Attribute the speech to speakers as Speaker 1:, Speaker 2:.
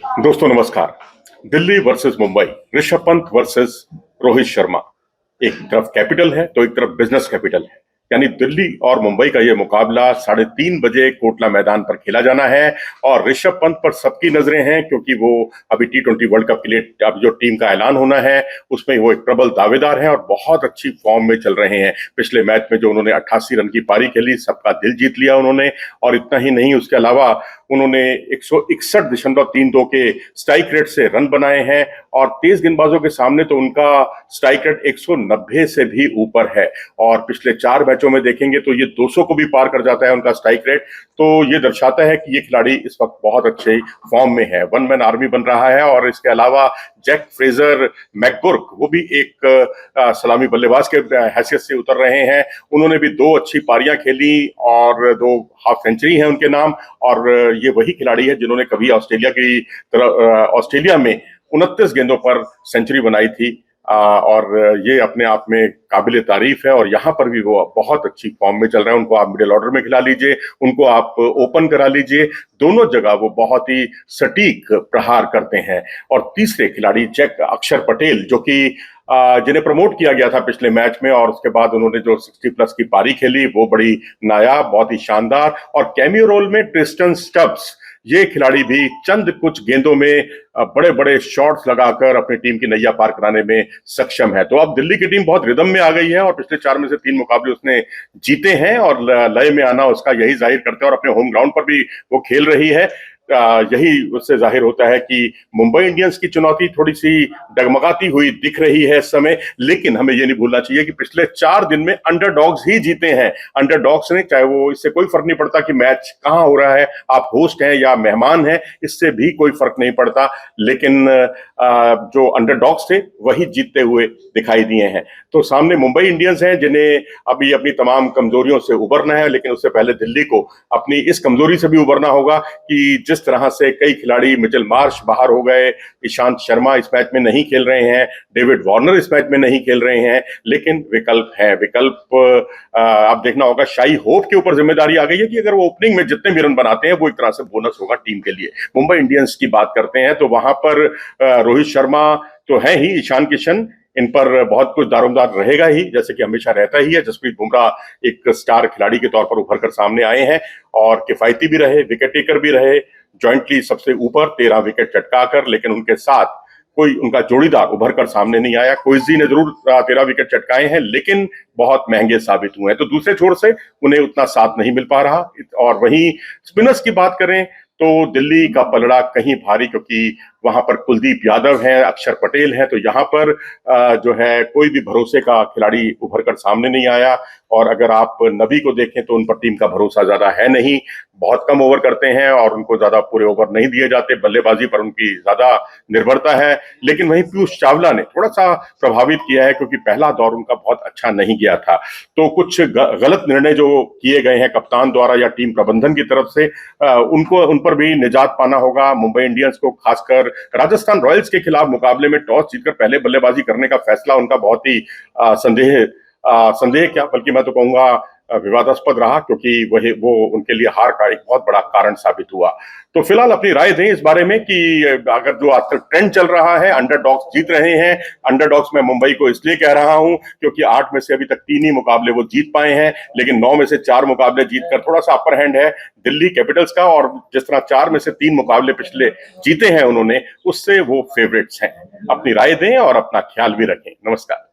Speaker 1: दोस्तों नमस्कार। Delhi versus Mumbai, Rishabh Pant versus Rohit Sharma. एक तरफ कैपिटल है तो एक तरफ बिजनेस कैपिटल है। यानी दिल्ली और मुंबई का यह मुकाबला 3:30 बजे कोटला मैदान पर खेला जाना है और ऋषभ पंत पर सबकी नजरें हैं क्योंकि वो अभी T20 वर्ल्ड कप के लिए अब जो टीम का ऐलान होना है उसमें वो एक प्रबल दावेदार हैं और बहुत अच्छी फॉर्म में चल रहे हैं। पिछले मैच में जो उन्होंने 88 रन की पारी खेली, सबका दिल जीत लिया उन्होंने। और इतना ही नहीं, उसके अलावा उन्होंने 161.32 के स्ट्राइक रेट से रन बनाए हैं और तेज गेंदबाजों के सामने तो उनका स्ट्राइक रेट 190 से भी ऊपर है। और पिछले 4 मैचों में देखेंगे तो ये 200 को भी पार कर जाता है उनका स्ट्राइक रेट। तो ये दर्शाता है कि ये खिलाड़ी इस वक्त बहुत अच्छे फॉर्म में है, वन मैन आर्मी बन रहा है। और इसके अलावा जैक फ्रेजर मैकगुर्क, वो भी एक सलामी बल्लेबाज के हैसियत से उतर रहे हैं। उन्होंने भी 2 अच्छी पारियां खेली और 2 हाफ सेंचुरी है उनके नाम। और ये वही खिलाड़ी है जिन्होंने कभी ऑस्ट्रेलिया में 29 गेंदों पर सेंचुरी बनाई थी। और ये अपने आप में काबिले तारीफ है और यहाँ पर भी वो बहुत अच्छी फॉर्म में चल रहे हैं। उनको आप मिडिल ऑर्डर में खिला लीजिए, उनको आप ओपन करा लीजिए, दोनों जगह वो बहुत ही सटीक प्रहार करते हैं। और तीसरे खिलाड़ी जैक अक्षर पटेल, जो कि जिन्हें प्रमोट किया गया था पिछले मैच में और उसके बाद उन्होंने जो 60+ की पारी खेली वो बड़ी नायाब, बहुत ही शानदार। और कैमियो रोल में ट्रिस्टन स्टब्स, ये खिलाड़ी भी चंद कुछ गेंदों में बड़े बड़े शॉट्स लगाकर अपनी टीम की नैया पार कराने में सक्षम है। तो अब दिल्ली की टीम बहुत रिदम में आ गई है और पिछले 4 में से 3 मुकाबले उसने जीते हैं और लय में आना उसका यही जाहिर करते हैं। और अपने होम ग्राउंड पर भी वो खेल रही है। यही उससे जाहिर होता है कि मुंबई इंडियंस की चुनौती थोड़ी सी डगमगाती हुई दिख रही है इस समय। लेकिन हमें ये नहीं भूलना चाहिए कि पिछले 4 दिन में अंडरडॉग्स ही जीते हैं। अंडरडॉग्स ने, चाहे वो, इससे कोई फर्क नहीं पड़ता कि मैच कहां हो रहा है, आप होस्ट हैं या मेहमान हैं, इससे भी कोई फर्क नहीं पड़ता। लेकिन जो अंडरडॉग्स थे वही जीतते हुए दिखाई दिए हैं। तो सामने मुंबई इंडियंस हैं जिन्हें अभी अपनी तमाम कमजोरियों से उबरना है, लेकिन उससे पहले दिल्ली को अपनी इस कमजोरी से भी उबरना होगा कि जिस तरह से कई खिलाड़ी, मिचेल मार्श बाहर हो गए, ईशांत शर्मा इस मैच में नहीं खेल रहे हैं, डेविड वार्नर इस मैच में नहीं खेल रहे हैं, लेकिन विकल्प है। विकल्प आप देखना होगा, शाई होप के ऊपर जिम्मेदारी आ गई है कि अगर वो ओपनिंग में जितने भी रन बनाते हैं वो एक तरह से बोनस होगा टीम के लिए। मुंबई इंडियंस की बात करते हैं तो वहां पर रोहित शर्मा तो है ही, ईशान किशन, इन पर बहुत कुछ दारोमदार रहेगा ही, जैसे कि हमेशा रहता ही है। जसप्रीत बुमराह एक स्टार खिलाड़ी के तौर पर उभर कर सामने आए हैं और किफायती भी रहे, विकेट टेकर भी रहे, जॉइंटली सबसे ऊपर 13 विकेट चटकाकर। लेकिन उनके साथ कोई उनका जोड़ीदार उभर कर सामने नहीं आया। कोइजी ने जरूर 13 विकेट चटकाए हैं लेकिन बहुत महंगे साबित हुए हैं, तो दूसरे छोर से उन्हें उतना साथ नहीं मिल पा रहा। और वहीं स्पिनर्स की बात करें तो दिल्ली का पलड़ा कहीं भारी, क्योंकि वहां पर कुलदीप यादव हैं, अक्षर पटेल हैं। तो यहाँ पर जो है कोई भी भरोसे का खिलाड़ी उभर कर सामने नहीं आया। और अगर आप नबी को देखें तो उन पर टीम का भरोसा ज्यादा है नहीं, बहुत कम ओवर करते हैं और उनको ज्यादा पूरे ओवर नहीं दिए जाते, बल्लेबाजी पर उनकी ज्यादा निर्भरता है। लेकिन वहीं पीयूष चावला ने थोड़ा सा प्रभावित किया है क्योंकि पहला दौर उनका बहुत अच्छा नहीं गया था। तो कुछ गलत निर्णय जो किए गए हैं कप्तान द्वारा या टीम प्रबंधन की तरफ से, उन पर भी निजात पाना होगा मुंबई इंडियंस को। खासकर राजस्थान रॉयल्स के खिलाफ मुकाबले में टॉस जीतकर पहले बल्लेबाजी करने का फैसला उनका बहुत ही संदेह क्या, बल्कि मैं तो कहूंगा विवादास्पद रहा, क्योंकि वो उनके लिए हार का एक बहुत बड़ा कारण साबित हुआ। तो फिलहाल अपनी राय दें इस बारे में कि अगर जो आजकल ट्रेंड चल रहा है, अंडरडॉग्स जीत रहे हैं। अंडरडॉग्स मैं मुंबई को इसलिए कह रहा हूं क्योंकि 8 में से अभी तक 3 ही मुकाबले वो जीत पाए हैं, लेकिन 9 में से 4 मुकाबले जीतकर थोड़ा सा अपर हैंड है दिल्ली कैपिटल्स का। और जिस तरह 4 में से 3 मुकाबले पिछले जीते हैं उन्होंने, उससे वो फेवरेट्स हैं। अपनी राय दें और अपना ख्याल भी रखें। नमस्कार।